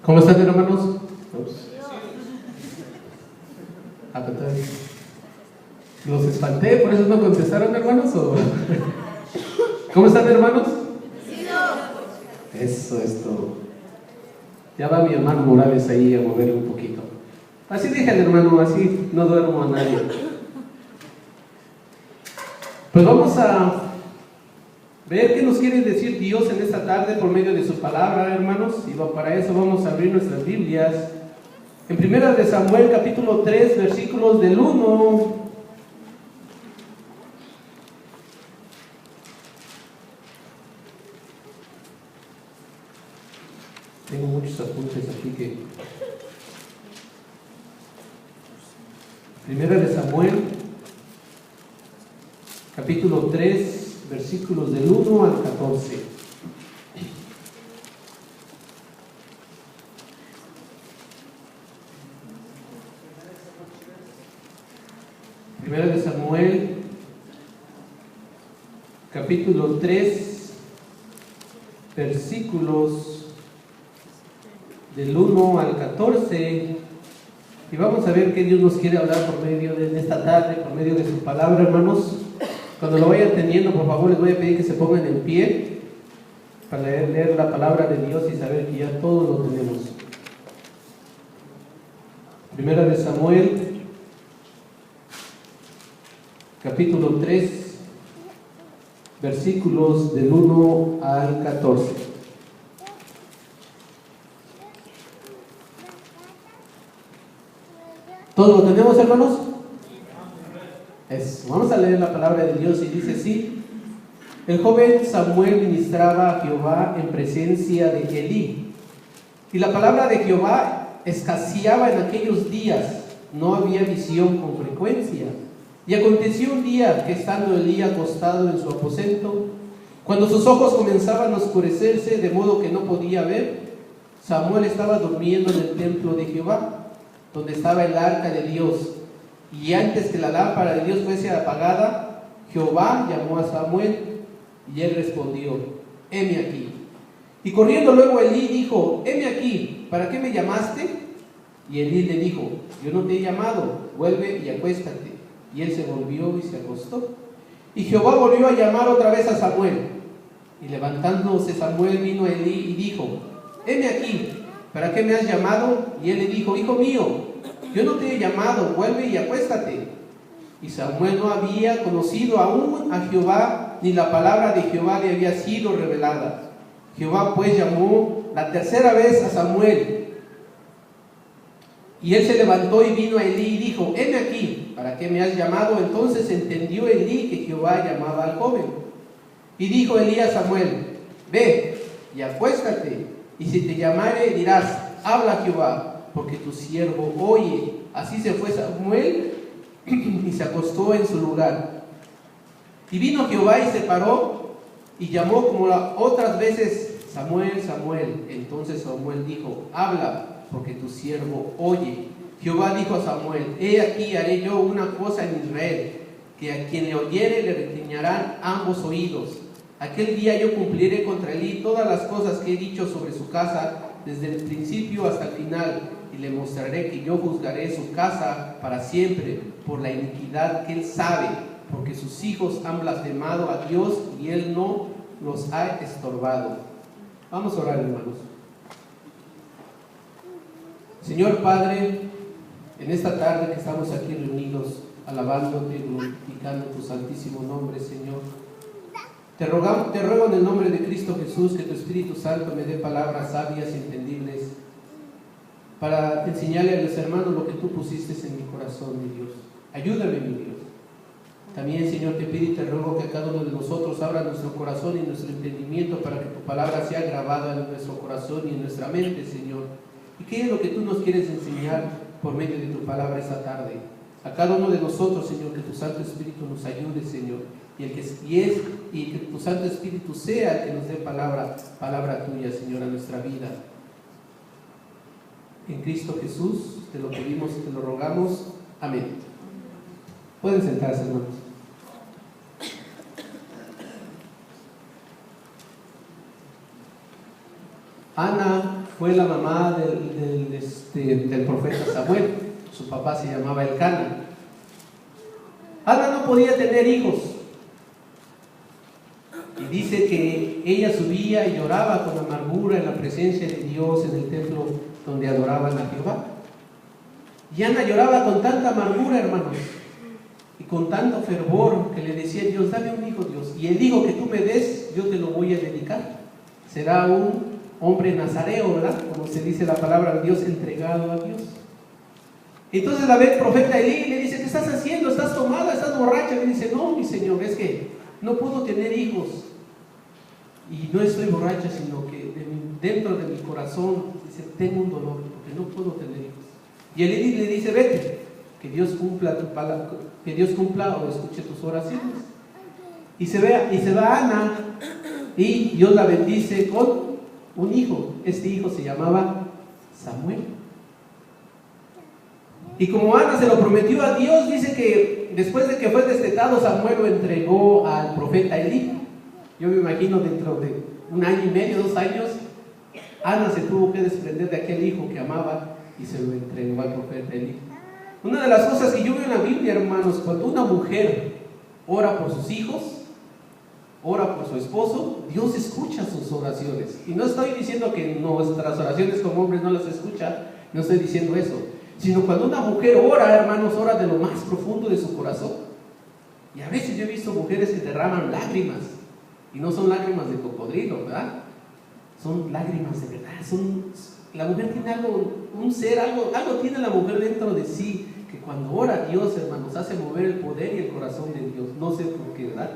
¿Cómo están, hermanos? ¿Los espanté? ¿Por eso no contestaron, hermanos? ¿Cómo están, hermanos? Eso es todo. Ya va mi hermano Morales ahí a mover un poquito. Así déjale, hermano, así no duermo a nadie. Pues vamos a ver qué nos quiere decir Dios en esta tarde por medio de su palabra, hermanos. Y para eso vamos a abrir nuestras Biblias en 1 de Samuel capítulo 3, versículos del 1 tengo muchos apuntes aquí que 1 de Samuel capítulo 3, versículos del 1 al 14. Primera de Samuel capítulo 3, versículos del 1 al 14, y vamos a ver qué Dios nos quiere hablar por medio de esta tarde, por medio de su palabra, hermanos. Cuando lo vayan teniendo, por favor, les voy a pedir que se pongan en pie para leer la palabra de Dios y saber que ya todos lo tenemos. Primera de Samuel capítulo 3, versículos del 1 al 14. ¿Todos lo tenemos, hermanos? Vamos a leer la palabra de Dios y dice así: el joven Samuel ministraba a Jehová en presencia de Elí, y la palabra de Jehová escaseaba en aquellos días, no había visión con frecuencia. Y aconteció un día que, estando Elí acostado en su aposento, cuando sus ojos comenzaban a oscurecerse de modo que no podía ver, Samuel estaba durmiendo en el templo de Jehová, donde estaba el arca de Dios. Y antes que la lámpara de Dios fuese apagada, Jehová llamó a Samuel, y él respondió: heme aquí. Y corriendo luego Elí dijo: heme aquí, ¿para qué me llamaste? Y Elí le dijo: yo no te he llamado, vuelve y acuéstate. Y él se volvió y se acostó. Y Jehová volvió a llamar otra vez a Samuel. Y levantándose Samuel vino a Elí y dijo: heme aquí, ¿para qué me has llamado? Y él le dijo: hijo mío, yo no te he llamado, vuelve y acuéstate. Y Samuel no había conocido aún a Jehová, ni la palabra de Jehová le había sido revelada. Jehová pues llamó la tercera vez a Samuel. Y él se levantó y vino a Elí y dijo: heme aquí, ¿para qué me has llamado? Entonces entendió Elí que Jehová llamaba al joven. Y dijo Elí a Samuel: ve y acuéstate, y si te llamare dirás: habla Jehová, porque tu siervo oye. Así se fue Samuel y se acostó en su lugar. Y vino Jehová y se paró y llamó como las otras veces: Samuel, Samuel. Entonces Samuel dijo: habla, porque tu siervo oye. Jehová dijo a Samuel: he aquí, haré yo una cosa en Israel, que a quien le oyere le reclinarán ambos oídos. Aquel día yo cumpliré contra Elí todas las cosas que he dicho sobre su casa, desde el principio hasta el final, y le mostraré que yo juzgaré su casa para siempre por la iniquidad que él sabe, porque sus hijos han blasfemado a Dios y él no los ha estorbado. Vamos a orar, hermanos. Señor Padre, en esta tarde que estamos aquí reunidos, alabándote y glorificando tu santísimo nombre, Señor, te ruego en el nombre de Cristo Jesús que tu Espíritu Santo me dé palabras sabias y entendibles para enseñarle a los hermanos lo que tú pusiste en mi corazón, mi Dios. Ayúdame, mi Dios. También, Señor, te pido y te ruego que cada uno de nosotros abra nuestro corazón y nuestro entendimiento para que tu palabra sea grabada en nuestro corazón y en nuestra mente, Señor. ¿Y qué es lo que tú nos quieres enseñar por medio de tu palabra esta tarde? A cada uno de nosotros, Señor, que tu Santo Espíritu nos ayude, Señor, y que tu Santo Espíritu sea el que nos dé palabra tuya, Señor, a nuestra vida. En Cristo Jesús te lo pedimos y te lo rogamos. Amén. Pueden sentarse, hermanos. Ana fue la mamá del profeta Samuel. Su papá se llamaba Elcana. Ana no podía tener hijos. Y dice que ella subía y lloraba con amargura en la presencia de Dios en el templo donde adoraban a Jehová. Y Ana lloraba con tanta amargura, hermanos, y con tanto fervor, que le decía: Dios, dame un hijo, Dios, y el hijo que tú me des, yo te lo voy a dedicar. Será un hombre nazareo, ¿verdad? Como se dice la palabra de Dios, entregado a Dios. Entonces la ve el profeta Elí y le dice: ¿qué estás haciendo? ¿Estás tomada? ¿Estás borracha? Y le dice: no, mi señor, es que no puedo tener hijos. Y no estoy borracha, sino que dentro de mi corazón, dice, tengo un dolor, porque no puedo tener hijos. Y Elí le dice: vete, que Dios cumpla tu palabra, que Dios cumpla o escuche tus oraciones. Y se va Ana, y Dios la bendice con un hijo. Este hijo se llamaba Samuel. Y como Ana se lo prometió a Dios, dice que después de que fue destetado, Samuel lo entregó al profeta Elí. Yo me imagino dentro de 1 año y medio, 2 años, Ana se tuvo que desprender de aquel hijo que amaba y se lo entregó al profeta Elí. Una de las cosas que yo veo en la Biblia, hermanos, cuando una mujer ora por sus hijos, ora por su esposo, Dios escucha sus oraciones. Y no estoy diciendo que nuestras oraciones como hombres no las escucha, no estoy diciendo eso, sino cuando una mujer ora, hermanos, ora de lo más profundo de su corazón. Y a veces yo he visto mujeres que derraman lágrimas, y no son lágrimas de cocodrilo, ¿verdad? Son lágrimas de verdad. La mujer tiene algo, un ser, algo tiene la mujer dentro de sí, que cuando ora a Dios, hermanos, hace mover el poder y el corazón de Dios. No sé por qué, ¿verdad?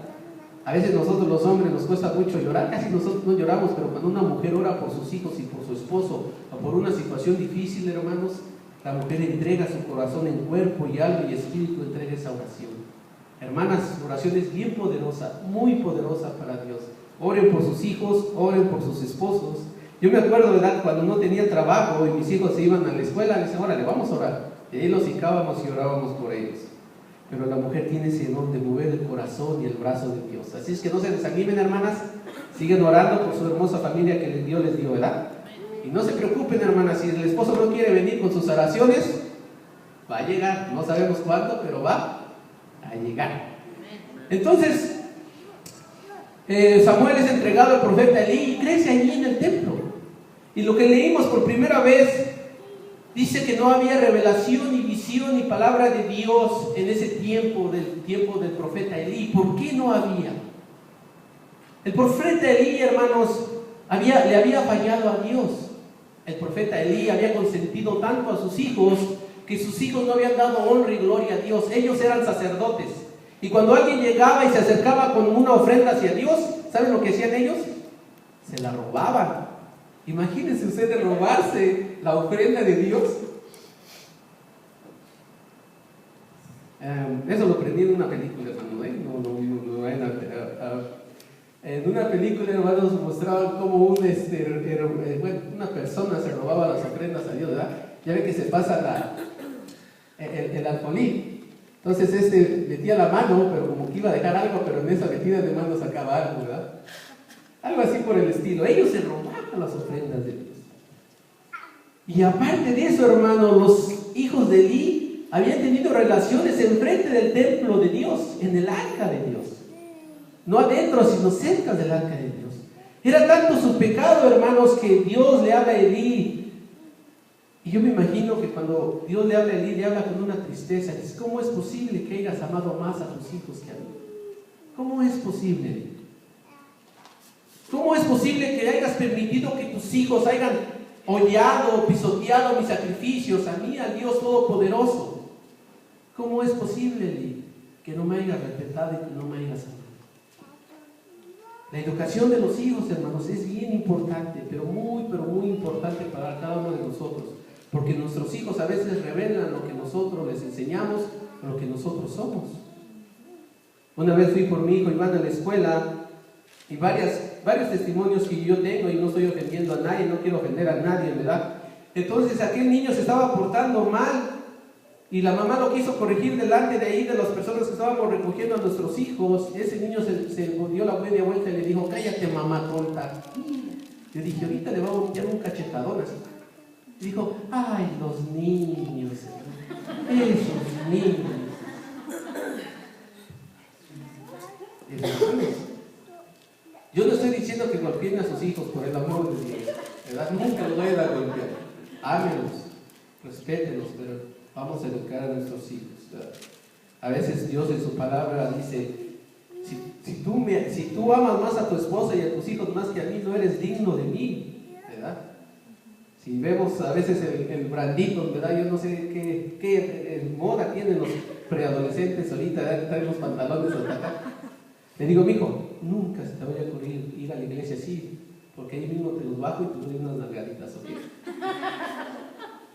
A veces nosotros los hombres nos cuesta mucho llorar, casi nosotros no lloramos, pero cuando una mujer ora por sus hijos y por su esposo, o por una situación difícil, hermanos, la mujer entrega su corazón en cuerpo y alma y espíritu, entrega esa oración. Hermanas, oración es bien poderosa, muy poderosa para Dios. Oren por sus hijos, oren por sus esposos. Yo me acuerdo, ¿verdad?, cuando no tenía trabajo y mis hijos se iban a la escuela, le decían: órale, vamos a orar. Y ahí los hincábamos y orábamos por ellos. Pero la mujer tiene ese don de mover el corazón y el brazo de Dios. Así es que no se desanimen, hermanas, sigan orando por su hermosa familia que Dios les dio, ¿verdad? Y no se preocupen, hermanas, si el esposo no quiere venir con sus oraciones, va a llegar, no sabemos cuándo, pero va a llegar. Entonces, Samuel es entregado al profeta Elí y crece allí en el templo. Y lo que leímos por primera vez dice que no había revelación, ni visión, ni palabra de Dios en ese tiempo del profeta Elí. ¿Por qué no había? El profeta Elí, hermanos, le había fallado a Dios. El profeta Elí había consentido tanto a sus hijos que sus hijos no habían dado honra y gloria a Dios. Ellos eran sacerdotes. Y cuando alguien llegaba y se acercaba con una ofrenda hacia Dios, ¿saben lo que hacían ellos? Se la robaban. Imagínense ustedes robarse la ofrenda de Dios. Eso lo aprendí en una película, hermano, ¿eh? En una película, hermanos, mostraban cómo una persona se robaba las ofrendas a Dios, ¿verdad? Ya ve que se pasa el alfolí. Entonces metía la mano, pero como que iba a dejar algo, pero en esa metida de mano sacaba algo, ¿verdad? Algo así por el estilo. Ellos se robaban las ofrendas de Dios. Y aparte de eso, hermanos, los hijos de Elí habían tenido relaciones enfrente del templo de Dios, en el arca de Dios. No adentro, sino cerca del arca de Dios. Era tanto su pecado, hermanos, que Dios le habla a Elí. Y yo me imagino que cuando Dios le habla a Elí, le habla con una tristeza. Dice: ¿cómo es posible que hayas amado más a tus hijos que a mí? ¿Cómo es posible? ¿Cómo es posible que hayas permitido que tus hijos hayan hollado, pisoteado mis sacrificios, a mí, al Dios Todopoderoso? ¿Cómo es posible, Elí, que no me hayas respetado y que no me hayas amado? La educación de los hijos, hermanos, es bien importante, pero muy importante para cada uno de nosotros, porque nuestros hijos a veces revelan lo que nosotros les enseñamos o lo que nosotros somos. Una vez fui por mi hijo Iván a la escuela y varios testimonios que yo tengo, y no estoy ofendiendo a nadie, no quiero ofender a nadie, ¿verdad? Entonces aquel niño se estaba portando mal y la mamá lo quiso corregir delante de ahí de las personas que estábamos recogiendo a nuestros hijos. Ese niño se dio la media vuelta y le dijo: cállate, mamá tonta. Yo dije, ahorita le va a voltear un cachetadón así. Y dijo, ay, los niños, esos niños. Hermanos, yo no estoy diciendo que golpeen a sus hijos, por el amor de Dios, ¿verdad? Nunca los vayan a golpear. Ámenlos, respétenlos, pero vamos a educar a nuestros hijos, ¿verdad? A veces Dios en su palabra dice, si tú amas más a tu esposa y a tus hijos más que a mí, no eres digno de mí, ¿verdad? Si vemos a veces el brandito, ¿verdad? Yo no sé qué moda tienen los preadolescentes ahorita, ¿verdad? Traen los pantalones hasta acá. Le digo, mijo, nunca se te vaya a ocurrir ir a la iglesia así, porque ahí mismo te los bajo y te doy unas nalgaditas, ¿ok?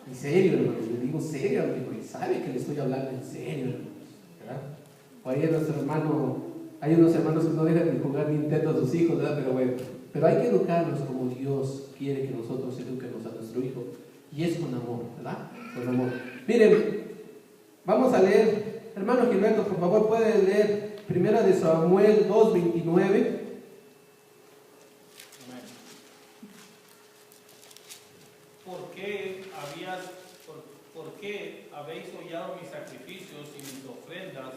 En serio, hermanos, le digo serio, amigo, y sabe que le estoy hablando en serio, hermanos, ¿verdad? O ahí hay unos hermanos que no dejan de jugar Nintendo a sus hijos, ¿verdad? Pero bueno, pero hay que educarlos como Dios quiere que nosotros eduquemos a nuestro hijo, y es con amor, ¿verdad? Con amor. Miren, vamos a leer, hermano Gilberto, por favor, puede leer Primera de Samuel 2:29. ¿Por qué habéis hollado mis sacrificios y mis ofrendas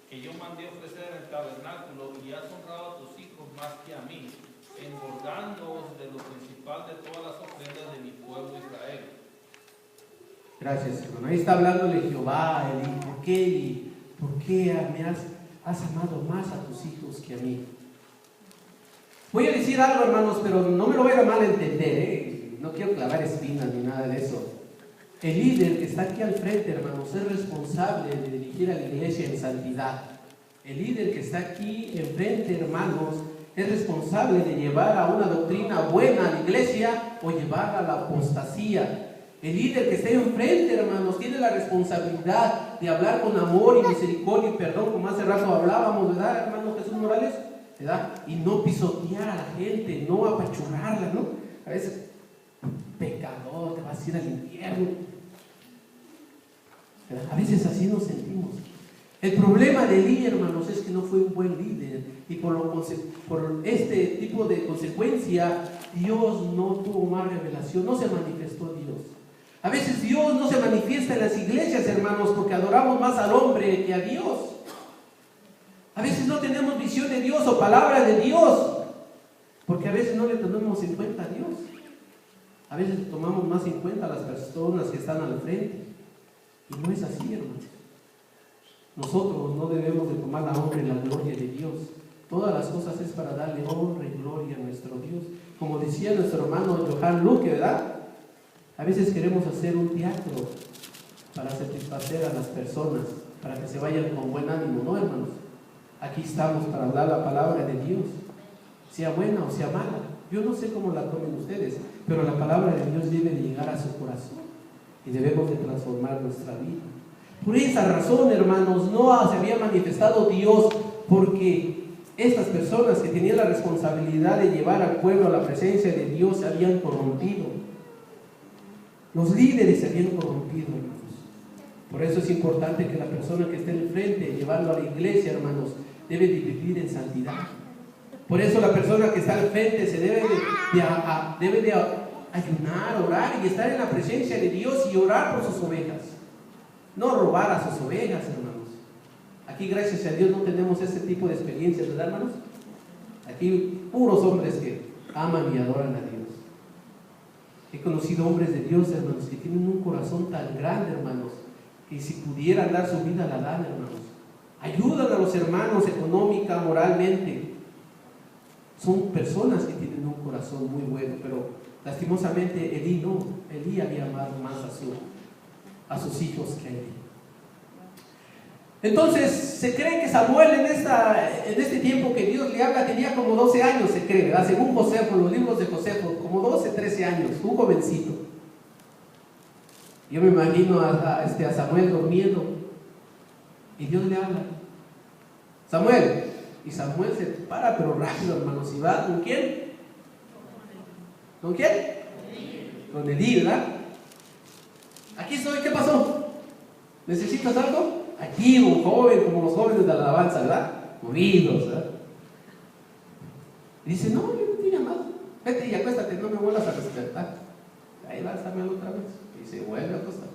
que yo mandé ofrecer en el tabernáculo, y has honrado a tus hijos más que a mí, engordándoos de lo principal de todas las ofrendas de mi pueblo Israel? Gracias, hermano. Ahí está hablándole Jehová, Eli. ¿Por qué me has amado más a tus hijos que a mí? Voy a decir algo, hermanos, pero no me lo vayan a mal entender, no quiero clavar espinas ni nada de eso. El líder que está aquí al frente, hermanos, es responsable de dirigir a la iglesia en santidad. El líder que está aquí enfrente, hermanos, es responsable de llevar a una doctrina buena a la iglesia o llevarla a la apostasía. El líder que está enfrente, hermanos, tiene la responsabilidad de hablar con amor y misericordia y perdón, como hace rato hablábamos, ¿verdad, hermano Jesús Morales? ¿Verdad? Y no pisotear a la gente, no apachurrarla, ¿no? A veces, pecador, te vas a ir al infierno. ¿Verdad? A veces así nos sentimos. El problema de Elí, hermanos, es que no fue un buen líder, y por este tipo de consecuencia, Dios no tuvo más revelación, no se manifestó Dios. A veces Dios no se manifiesta en las iglesias, hermanos, porque adoramos más al hombre que a Dios. A veces no tenemos visión de Dios o palabra de Dios, porque a veces no le tomamos en cuenta a Dios. A veces tomamos más en cuenta a las personas que están al frente, y no es así, hermanos. Nosotros no debemos de tomar la honra y la gloria de Dios. Todas las cosas es para darle honra y gloria a nuestro Dios. Como decía nuestro hermano Johan Luque, ¿verdad? A veces queremos hacer un teatro para satisfacer a las personas, para que se vayan con buen ánimo, ¿no, hermanos? Aquí estamos para hablar la palabra de Dios, sea buena o sea mala. Yo no sé cómo la tomen ustedes, pero la palabra de Dios debe de llegar a su corazón y debemos de transformar nuestra vida. Por esa razón, hermanos, no se había manifestado Dios, porque estas personas que tenían la responsabilidad de llevar al pueblo a la presencia de Dios se habían corrompido. Los líderes se habían corrompido, hermanos. Por eso es importante que la persona que esté en el frente, llevarlo a la iglesia, hermanos, debe de vivir en santidad. Por eso la persona que está al frente se debe de ayunar, orar y estar en la presencia de Dios y orar por sus ovejas. No robar a sus ovejas, hermanos. Aquí, gracias a Dios, no tenemos ese tipo de experiencias, ¿verdad, hermanos? Aquí, puros hombres que aman y adoran a Dios. He conocido hombres de Dios, hermanos, que tienen un corazón tan grande, hermanos, que si pudieran dar su vida, la dan, hermanos. Ayudan a los hermanos económica, moralmente. Son personas que tienen un corazón muy bueno, pero lastimosamente Elí no. Elí había amado más a sus hijos que a él. Entonces se cree que Samuel en este tiempo que Dios le habla tenía como 12 años, se cree, ¿verdad? Según Josefo, los libros de Josefo, como 12, 13 años, un jovencito. Yo me imagino a Samuel durmiendo y Dios le habla, Samuel, y Samuel se para pero rápido, hermanos, y va, ¿con quién? ¿Con quién? Con Elí, ¿verdad? Aquí estoy, ¿qué pasó? ¿Necesitas algo? Aquí un joven, como los jóvenes de la alabanza, ¿verdad? Movidos, ¿verdad? Y dice, no, yo no te he llamado. vete y acuéstate, no me vuelvas a despertar. Ahí va Samuel otra vez y se vuelve a acostar.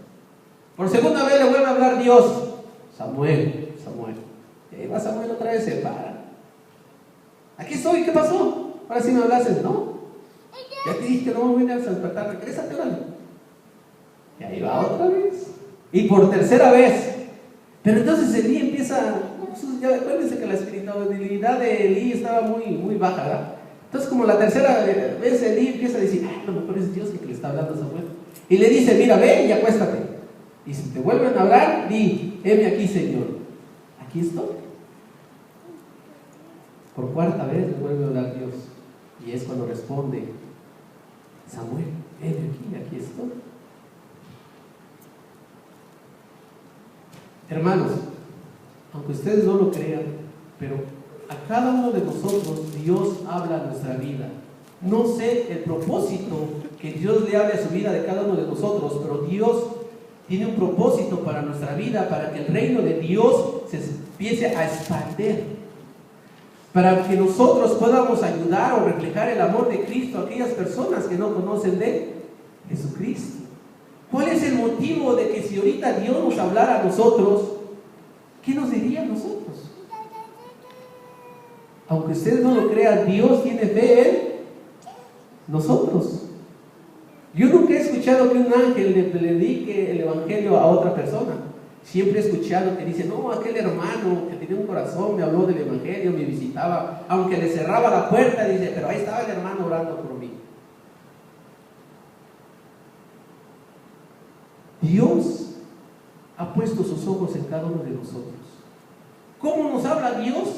Por segunda vez le vuelve a hablar Dios: Samuel, Samuel. Y ahí va Samuel otra vez, se para. Aquí estoy, ¿qué pasó? Ahora sí me hablaste. No, ya te dije que no me voy a despertar, regrésate, órale. Y ahí va otra vez. Y por tercera vez. Pero entonces Elí empieza, ya acuérdense que la espiritualidad de Elí estaba muy baja, ¿verdad? Entonces, como la tercera vez Elí empieza a decir: a lo mejor es Dios el que le está hablando a Samuel. Y le dice: mira, ve y acuéstate. Y si te vuelven a hablar, di: heme aquí, Señor. Aquí estoy. Por cuarta vez le vuelve a hablar Dios. Y es cuando responde Samuel: heme aquí estoy. Hermanos, aunque ustedes no lo crean, pero a cada uno de nosotros Dios habla a nuestra vida. No sé el propósito que Dios le hable a su vida de cada uno de nosotros, pero Dios tiene un propósito para nuestra vida, para que el reino de Dios se empiece a expandir, para que nosotros podamos ayudar o reflejar el amor de Cristo a aquellas personas que no conocen de Jesucristo. ¿Cuál es el motivo de que si ahorita Dios nos hablara a nosotros, qué nos diría a nosotros? Aunque ustedes no lo crean, Dios tiene fe en nosotros. Yo nunca he escuchado que un ángel le predique el evangelio a otra persona. Siempre he escuchado que dice: no, aquel hermano que tenía un corazón me habló del evangelio, me visitaba, aunque le cerraba la puerta, dice, pero ahí estaba el hermano orando por mí. Dios ha puesto sus ojos en cada uno de nosotros. ¿Cómo nos habla Dios?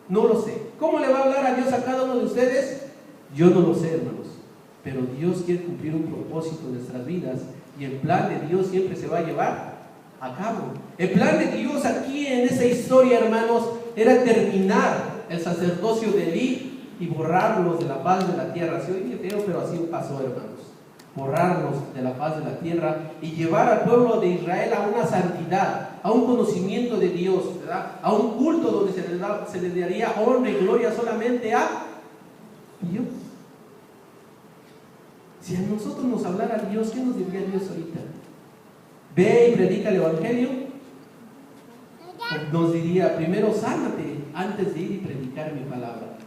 No lo sé. ¿Cómo le va a hablar a Dios a cada uno de ustedes? Yo no lo sé, hermanos. Pero Dios quiere cumplir un propósito en nuestras vidas, y el plan de Dios siempre se va a llevar a cabo. El plan de Dios aquí en esa historia, hermanos, era terminar el sacerdocio de Elí y borrarlos de la faz de la tierra. Se oye feo, pero así pasó, hermanos. Borrarlos de la faz de la tierra y llevar al pueblo de Israel a una santidad, a un conocimiento de Dios, ¿verdad? A un culto donde se le daría honra y gloria solamente a Dios. Si a nosotros nos hablara Dios, ¿qué nos diría Dios ahorita? Ve y predica el evangelio. Nos diría: primero sánate antes de ir y predicar mi palabra.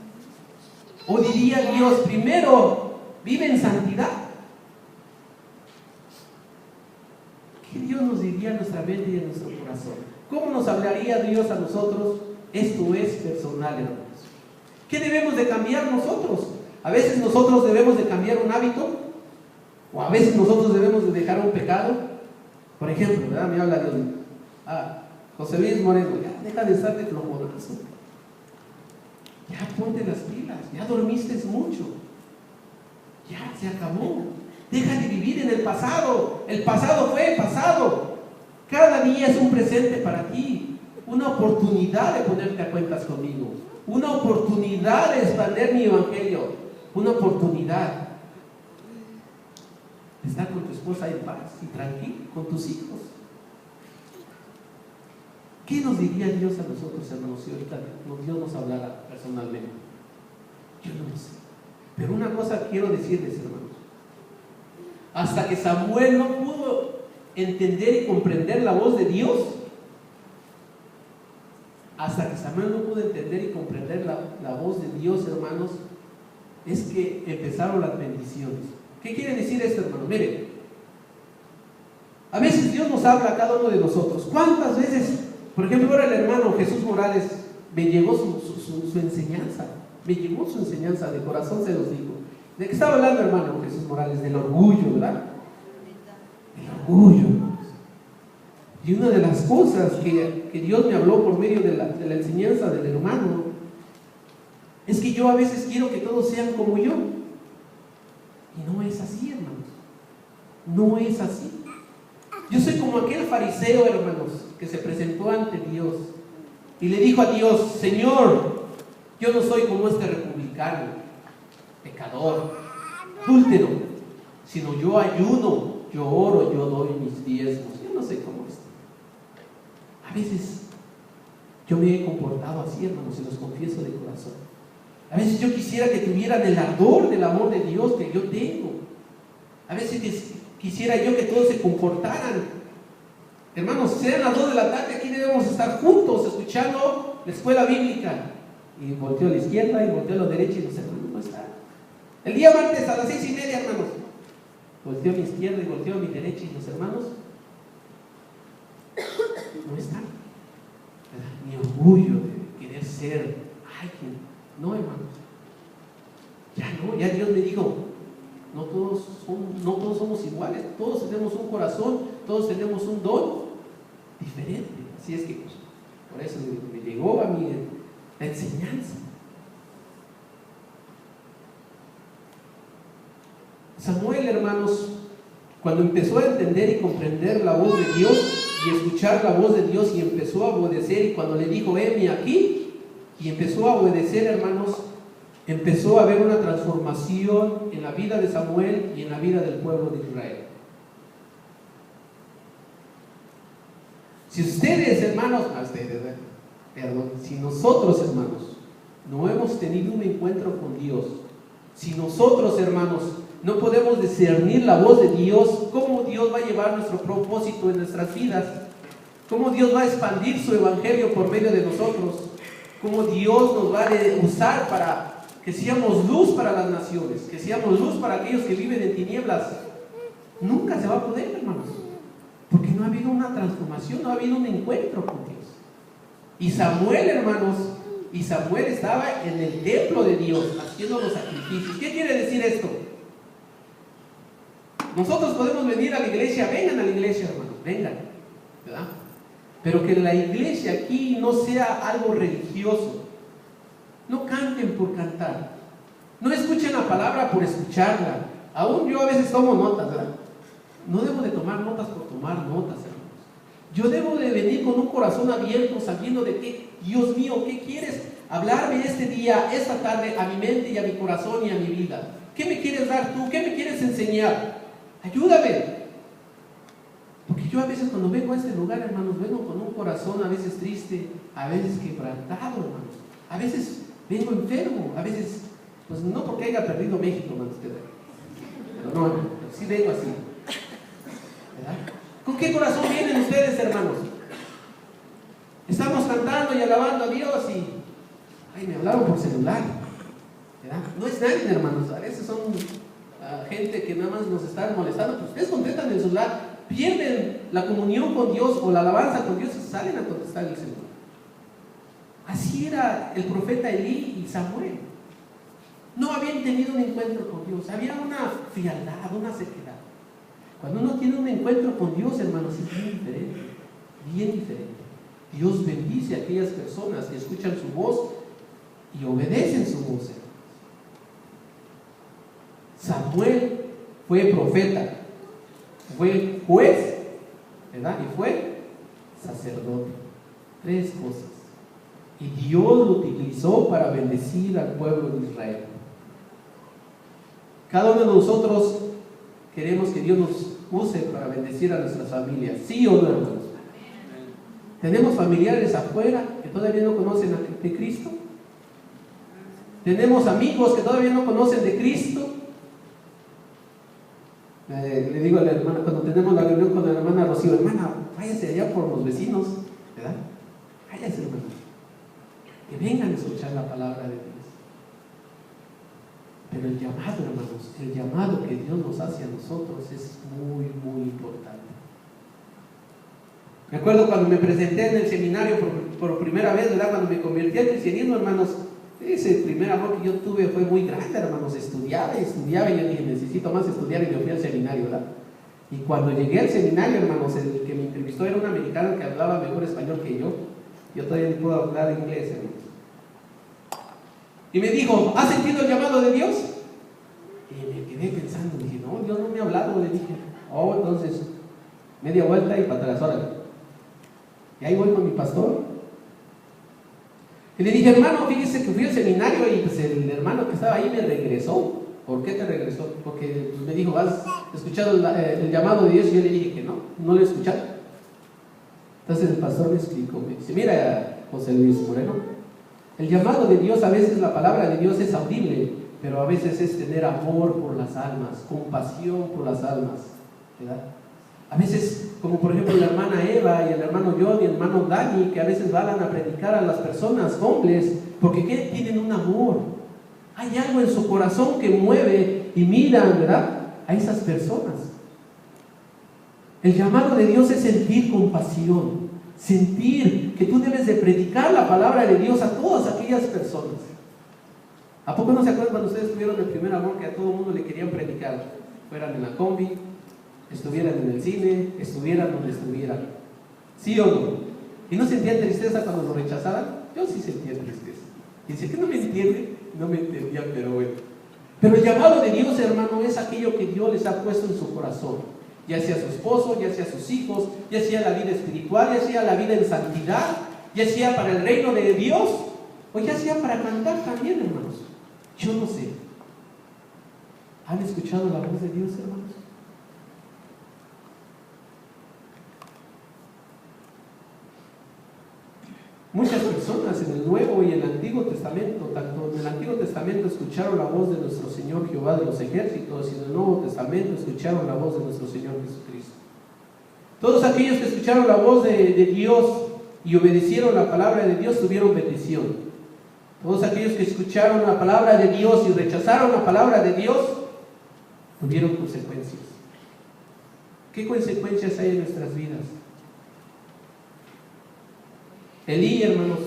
O diría Dios: primero vive en santidad. ¿Qué Dios nos diría a nuestra mente y a nuestro corazón? ¿Cómo nos hablaría Dios a nosotros? Esto es personal, hermanos. ¿Qué debemos de cambiar nosotros? A veces nosotros debemos de cambiar un hábito, o a veces nosotros debemos de dejar un pecado. Por ejemplo, ¿verdad? Me habla Dios: José Luis Moreno, ya deja de estar de flojonazo, ya ponte las pilas, ya dormiste mucho, ya se acabó. Deja de vivir en el pasado. El pasado fue pasado. Cada día es un presente para ti, una oportunidad de ponerte a cuentas conmigo, una oportunidad de expandir mi evangelio, una oportunidad de estar con tu esposa en paz y tranquilo, con tus hijos. ¿Qué nos diría Dios a nosotros, hermanos, si ahorita Dios nos hablara personalmente? Yo no lo sé. Pero una cosa quiero decirles, hermanos. Hasta que Samuel no pudo entender y comprender la voz de Dios, hasta que Samuel no pudo entender y comprender la voz de Dios, hermanos, es que empezaron las bendiciones. ¿Qué quiere decir esto, hermanos? Miren, a veces Dios nos habla a cada uno de nosotros. ¿Cuántas veces, por ejemplo, ahora el hermano Jesús Morales me llegó su enseñanza? Me llegó su enseñanza, de corazón se los digo. ¿De qué estaba hablando, hermano Jesús Morales? Del orgullo, ¿verdad? El orgullo. Y una de las cosas que Dios me habló por medio de la enseñanza del hermano es que yo a veces quiero que todos sean como yo. Y no es así, hermanos. No es así. Yo soy como aquel fariseo, hermanos, que se presentó ante Dios y le dijo a Dios: Señor, yo no soy como este republicano, pecador, adúltero, sino yo ayuno, yo oro, yo doy mis diezmos. Yo no sé cómo es. A veces yo me he comportado así, hermanos, y los confieso de corazón. A veces yo quisiera que tuvieran el ardor del amor de Dios que yo tengo. A veces quisiera yo que todos se comportaran. Hermanos, sean las 2 de la tarde, aquí debemos estar juntos escuchando la escuela bíblica. Y volteo a la izquierda y volteo a la derecha y los hermanos no están. El día martes a las 6:30, hermanos, volteo a mi izquierda y volteo a mi derecha y los hermanos no están. Mi orgullo de querer ser alguien. No, hermanos. Ya Dios me dijo, no todos somos iguales, todos tenemos un corazón, todos tenemos un don diferente. Así es que pues, por eso me llegó a mí la enseñanza. Samuel, hermanos, cuando empezó a entender y comprender la voz de Dios y escuchar la voz de Dios y empezó a obedecer, y cuando le dijo, heme aquí, y empezó a obedecer, hermanos, empezó a haber una transformación en la vida de Samuel y en la vida del pueblo de Israel. Si ustedes, hermanos, si nosotros, hermanos, no hemos tenido un encuentro con Dios, si nosotros, hermanos, no podemos discernir la voz de Dios, ¿cómo Dios va a llevar nuestro propósito en nuestras vidas? ¿Cómo Dios va a expandir su evangelio por medio de nosotros? ¿Cómo Dios nos va a usar para que seamos luz para las naciones, que seamos luz para aquellos que viven en tinieblas? Nunca se va a poder, hermanos, porque no ha habido una transformación, no ha habido un encuentro con Dios. Y Samuel, hermanos, estaba en el templo de Dios haciendo los sacrificios. ¿Qué quiere decir esto? Nosotros podemos venir a la iglesia, vengan a la iglesia, hermanos, vengan, ¿verdad? Pero que la iglesia aquí no sea algo religioso. No canten por cantar, no escuchen la palabra por escucharla. Aún yo a veces tomo notas, ¿verdad? No debo de tomar notas por tomar notas, hermanos. Yo debo de venir con un corazón abierto, sabiendo de que, Dios mío, ¿qué quieres hablarme este día, esta tarde, a mi mente y a mi corazón y a mi vida? ¿Qué me quieres dar tú? ¿Qué me quieres enseñar? Ayúdame. Porque yo a veces cuando vengo a este lugar, hermanos, vengo con un corazón a veces triste, a veces quebrantado, hermanos. A veces vengo enfermo, a veces, pues no porque haya perdido México, hermanos, pero no, sí vengo así, ¿verdad? ¿Con qué corazón vienen ustedes, hermanos? Estamos cantando y alabando a Dios y me hablaron por celular, ¿verdad? No es nadie, hermanos, a veces son gente que nada más nos está molestando, pues ustedes contestan el celular, pierden la comunión con Dios o la alabanza con Dios y salen a contestar el celular. Así era el profeta Elí y Samuel. No habían tenido un encuentro con Dios, había una frialdad, una sequedad. Cuando uno tiene un encuentro con Dios, hermanos, es bien diferente, bien diferente. Dios bendice a aquellas personas que escuchan su voz y obedecen su voz, hermanos. Samuel fue profeta, fue juez, ¿verdad? Y fue sacerdote. 3 cosas. Y Dios lo utilizó para bendecir al pueblo de Israel. Cada uno de nosotros queremos que Dios nos use para bendecir a nuestras familias, ¿sí o no, hermanos? ¿Tenemos familiares afuera que todavía no conocen de Cristo? ¿Tenemos amigos que todavía no conocen de Cristo? Le digo a la hermana, cuando tenemos la reunión con la hermana Rocío, hermana, váyase allá por los vecinos, ¿verdad? Váyase, hermana, que vengan a escuchar la palabra de Dios. Pero el llamado, hermanos, el llamado que Dios nos hace a nosotros es muy, muy importante. Me acuerdo cuando me presenté en el seminario por primera vez, ¿verdad? Cuando me convertí al cristianismo, hermanos, ese primer amor que yo tuve fue muy grande, hermanos. Estudiaba y yo dije, necesito más estudiar, y me fui al seminario, ¿verdad? Y cuando llegué al seminario, hermanos, el que me entrevistó era un americano que hablaba mejor español que yo todavía no puedo hablar inglés, hermanos. Y me dijo, ¿has sentido el llamado de Dios? Y me quedé pensando, dije, no, Dios no me ha hablado. Le dije, entonces, media vuelta y para atrás, órale. Y ahí voy con mi pastor. Y le dije, hermano, fíjese que fui al seminario y pues el hermano que estaba ahí me regresó. ¿Por qué te regresó? Porque pues, me dijo, ¿has escuchado el llamado de Dios? Y yo le dije que no lo he escuchado. Entonces el pastor me explicó, me dice, mira, José Luis Moreno, El llamado de Dios, a veces la palabra de Dios es audible, pero a veces es tener amor por las almas, compasión por las almas, ¿verdad? A veces, como por ejemplo la hermana Eva y el hermano John y el hermano Dani, que a veces van a predicar a las personas hombres, porque ¿qué? Tienen un amor. Hay algo en su corazón que mueve y miran, ¿verdad?, a esas personas. El llamado de Dios es sentir compasión, sentir que tú debes de predicar la palabra de Dios a todas aquellas personas. ¿A poco no se acuerdan cuando ustedes tuvieron el primer amor que a todo el mundo le querían predicar? Fueran en la combi, estuvieran en el cine, estuvieran donde estuvieran. ¿Sí o no? ¿Y no sentían tristeza cuando lo rechazaban? Yo sí sentía tristeza. Y dice que no me entiende, no me entendían, pero bueno. Pero el llamado de Dios, hermano, es aquello que Dios les ha puesto en su corazón. Ya sea su esposo, ya sea sus hijos, ya sea la vida espiritual, ya sea la vida en santidad, ya sea para el reino de Dios, o ya sea para cantar también, hermanos. Yo no sé. ¿Han escuchado la voz de Dios, hermanos? Muchas personas en el Nuevo y el Antiguo Testamento, tanto en el Antiguo Testamento escucharon la voz de nuestro Señor Jehová de los ejércitos, y en el Nuevo Testamento escucharon la voz de nuestro Señor Jesucristo. Todos aquellos que escucharon la voz de Dios y obedecieron la palabra de Dios tuvieron bendición. Todos aquellos que escucharon la palabra de Dios y rechazaron la palabra de Dios tuvieron consecuencias. ¿Qué consecuencias hay en nuestras vidas? Elí, hermanos,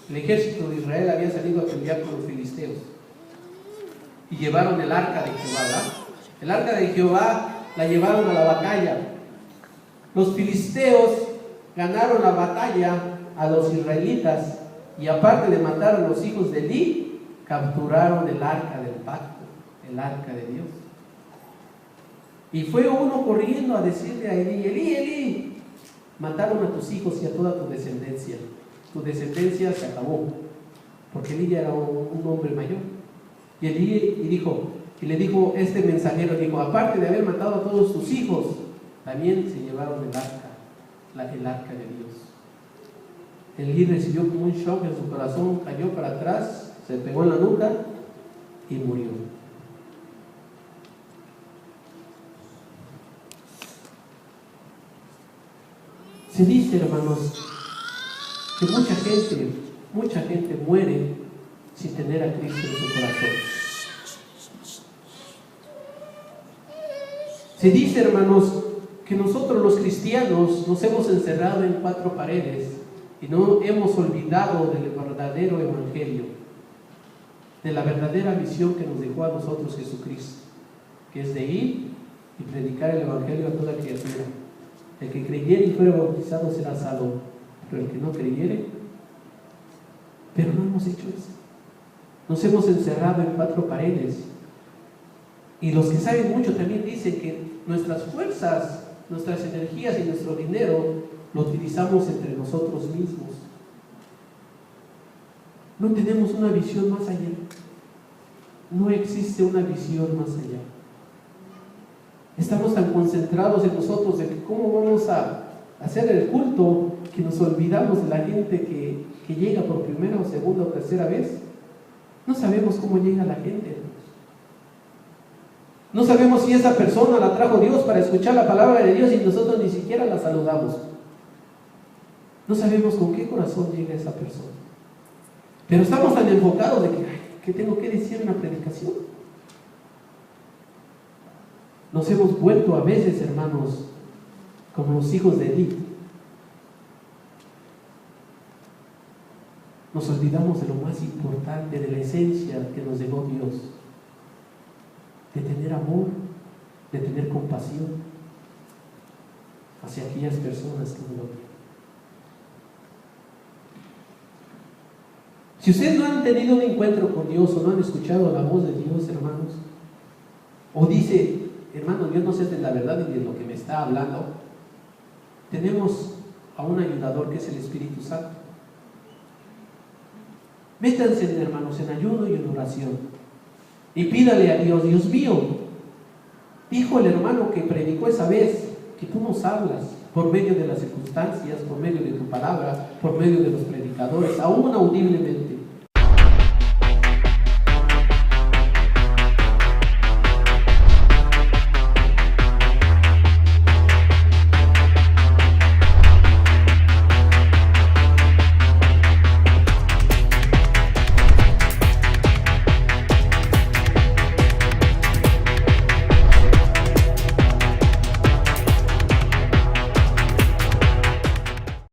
el ejército de Israel había salido a pelear con los filisteos y llevaron el arca de Jehová, ¿verdad? El arca de Jehová la llevaron a la batalla. Los filisteos ganaron la batalla a los israelitas, y aparte de matar a los hijos de Elí, capturaron el arca del pacto, el arca de Dios. Y fue uno corriendo a decirle a Elí: Elí, Elí, mataron a tus hijos y a toda tu descendencia. Tu descendencia se acabó, porque Elí ya era un hombre mayor. Y Elí le dijo este mensajero, dijo: aparte de haber matado a todos tus hijos, también se llevaron el arca de Dios. Elí recibió como un shock en su corazón, cayó para atrás, se pegó en la nuca y murió. Se dice, hermanos, que mucha gente muere sin tener a Cristo en su corazón. Se dice, hermanos, que nosotros los cristianos nos hemos encerrado en 4 paredes y no hemos olvidado del verdadero evangelio, de la verdadera misión que nos dejó a nosotros Jesucristo, que es de ir y predicar el evangelio a toda criatura. El que creyere y fuere bautizado será salvo, pero el que no creyere. Pero no hemos hecho eso. Nos hemos encerrado en 4 paredes. Y los que saben mucho también dicen que nuestras fuerzas, nuestras energías y nuestro dinero lo utilizamos entre nosotros mismos. No tenemos una visión más allá. No existe una visión más allá. Estamos tan concentrados en nosotros de que cómo vamos a hacer el culto, que nos olvidamos de la gente que llega por primera o segunda o tercera vez. No sabemos cómo llega la gente. No sabemos si esa persona la trajo Dios para escuchar la palabra de Dios y nosotros ni siquiera la saludamos. No sabemos con qué corazón llega esa persona. Pero estamos tan enfocados de que tengo que decir en la predicación. Nos hemos vuelto a veces, hermanos, como los hijos de Elí. Nos olvidamos de lo más importante, de la esencia que nos dejó Dios, de tener amor, de tener compasión hacia aquellas personas que nos odian. Si ustedes no han tenido un encuentro con Dios o no han escuchado la voz de Dios, hermanos, o dice: hermano, yo no sé de la verdad ni de lo que me está hablando, tenemos a un ayudador que es el Espíritu Santo. Métanse, hermanos, en ayuno y en oración y pídale a Dios: Dios mío, dijo el hermano que predicó esa vez que tú nos hablas por medio de las circunstancias, por medio de tu palabra, por medio de los predicadores. pecadores, aún audiblemente.